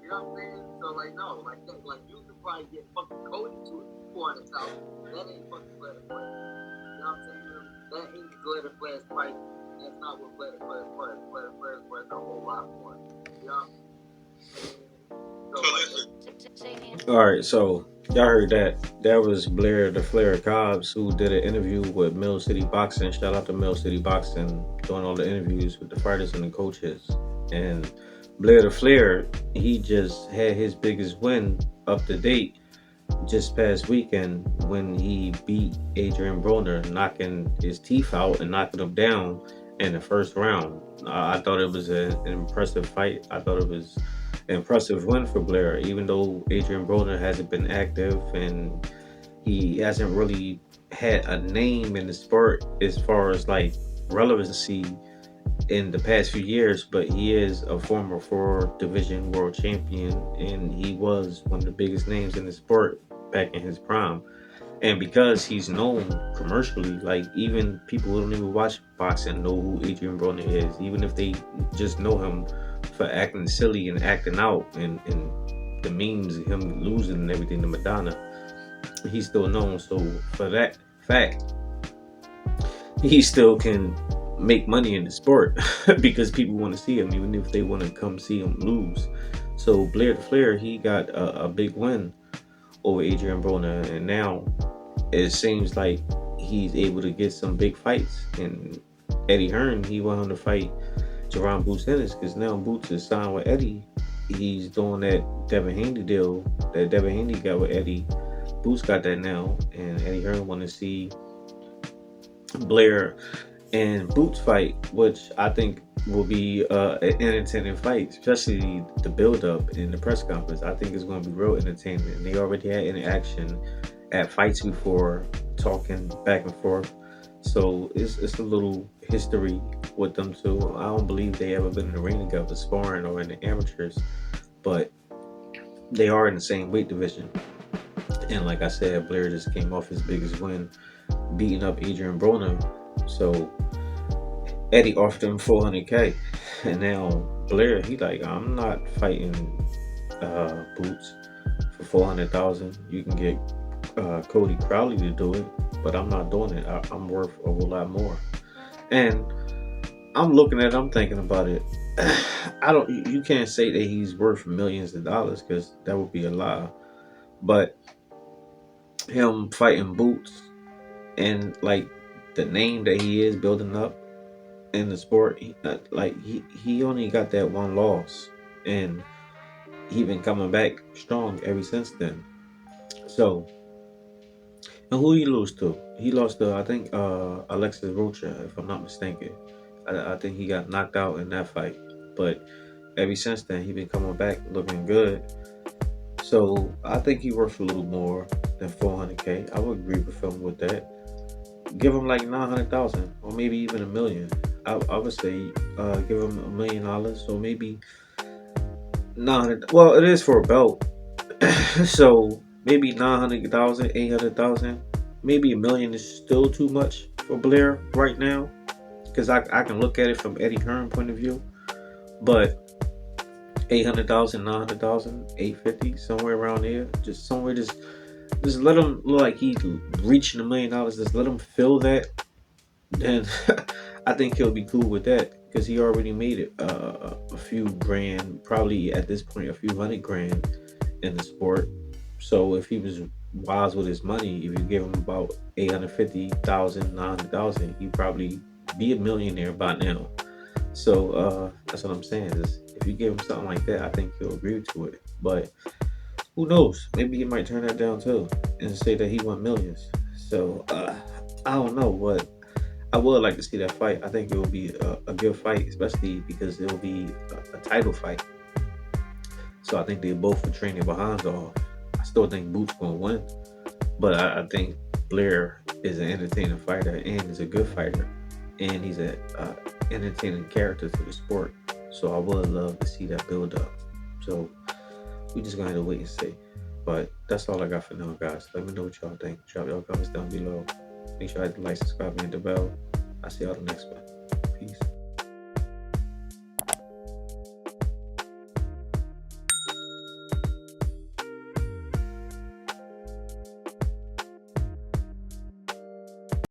You know what I'm saying? So like no, like that, like you could probably get fucking Cody to it 400,000. That ain't fucking Blair Flair. You know what I'm saying? That ain't Blair Flair's price. That's not what Blair Flair's worth. Blair Flair's worth a whole lot more. You know what I'm saying? So like, All right, so y'all heard that. That was Blair the Flair Cobbs who did an interview with Mill City Boxing. Shout out to Mill City Boxing doing all the interviews with the fighters and the coaches. And Blair the Flair, he just had his biggest win up to date just past weekend when he beat Adrian Broner, knocking his teeth out and knocking him down in the first round. I thought it was an impressive fight. I thought it was an impressive win for Blair, even though Adrian Broner hasn't been active and he hasn't really had a name in the sport as far as like relevancy in the past few years, but he is a former four division world champion and he was one of the biggest names in the sport back in his prime. And because he's known commercially, like even people who don't even watch boxing know who Adrian Broner is, even if they just know him for acting silly and acting out and the memes of him losing and everything to Madonna, he's still known. So for that fact, he still can make money in the sport because people want to see him, even if they want to come see him lose. So Blair the Flair, he got a big win over Adrian Broner, and now it seems like he's able to get some big fights. And Eddie Hearn, he went on to fight Jaron Boots Ennis because now Boots is signed with Eddie. He's doing that Devin Haney deal that Devin Haney got with Eddie. Boots got that now, and Eddie Hearn want to see Blair and Boots fight, which I think will be an entertaining fight, especially the build up in the press conference. I think it's going to be real entertaining. They already had interaction at fights before, talking back and forth. So it's a little history with them two. I don't believe they ever been in the ring together, sparring or in the amateurs, but they are in the same weight division. And like I said, Blair just came off his biggest win, beating up Adrian Broner. So Eddie offered him 400K, and now Blair, he like, I'm not fighting Boots for 400,000. You can get Cody Crowley to do it, but I'm not doing it. I'm worth a whole lot more. And I'm looking at it, I'm thinking about it. I don't. You can't say that he's worth millions of dollars because that would be a lie. But him fighting Boots and like the name that he is building up in the sport, he only got that one loss, and he been coming back strong ever since then. So, and who he lose to? He lost to I think Alexis Rocha, if I'm not mistaken. I think he got knocked out in that fight, but ever since then he been coming back looking good. So I think he worth a little more than 400K. I would agree with him with that. Give him like 900,000 or maybe even a million. I would say give him $1 million or maybe 900. Well, it is for a belt, so maybe 900,000, 800,000, maybe a million is still too much for Blair right now because I can look at it from Eddie Hearn point of view, but 800,000, 900,000, 850, somewhere around there, just somewhere, just let him look like he's reaching $1 million. Just let him feel that, then I think he'll be cool with that because he already made it a few grand, probably at this point a few hundred grand in the sport. So if he was wise with his money, if you give him about 850,000, 900,000, he'd probably be a millionaire by now. So that's what I'm saying. Is if you give him something like that, I think he'll agree to it. But who knows? Maybe he might turn that down too and say that he want millions. So I don't know, but I would like to see that fight. I think it will be a good fight, especially because it will be a title fight. So I think they both will train their behinds off. I still think Boots gonna win, but I think Blair is an entertaining fighter and is a good fighter, and he's a entertaining character to the sport. So I would love to see that build up. So we just gonna have to wait and see. But that's all I got for now, guys. Let me know what y'all think. Drop your comments down below. Make sure you like, subscribe, and hit the bell. I'll see y'all the next one.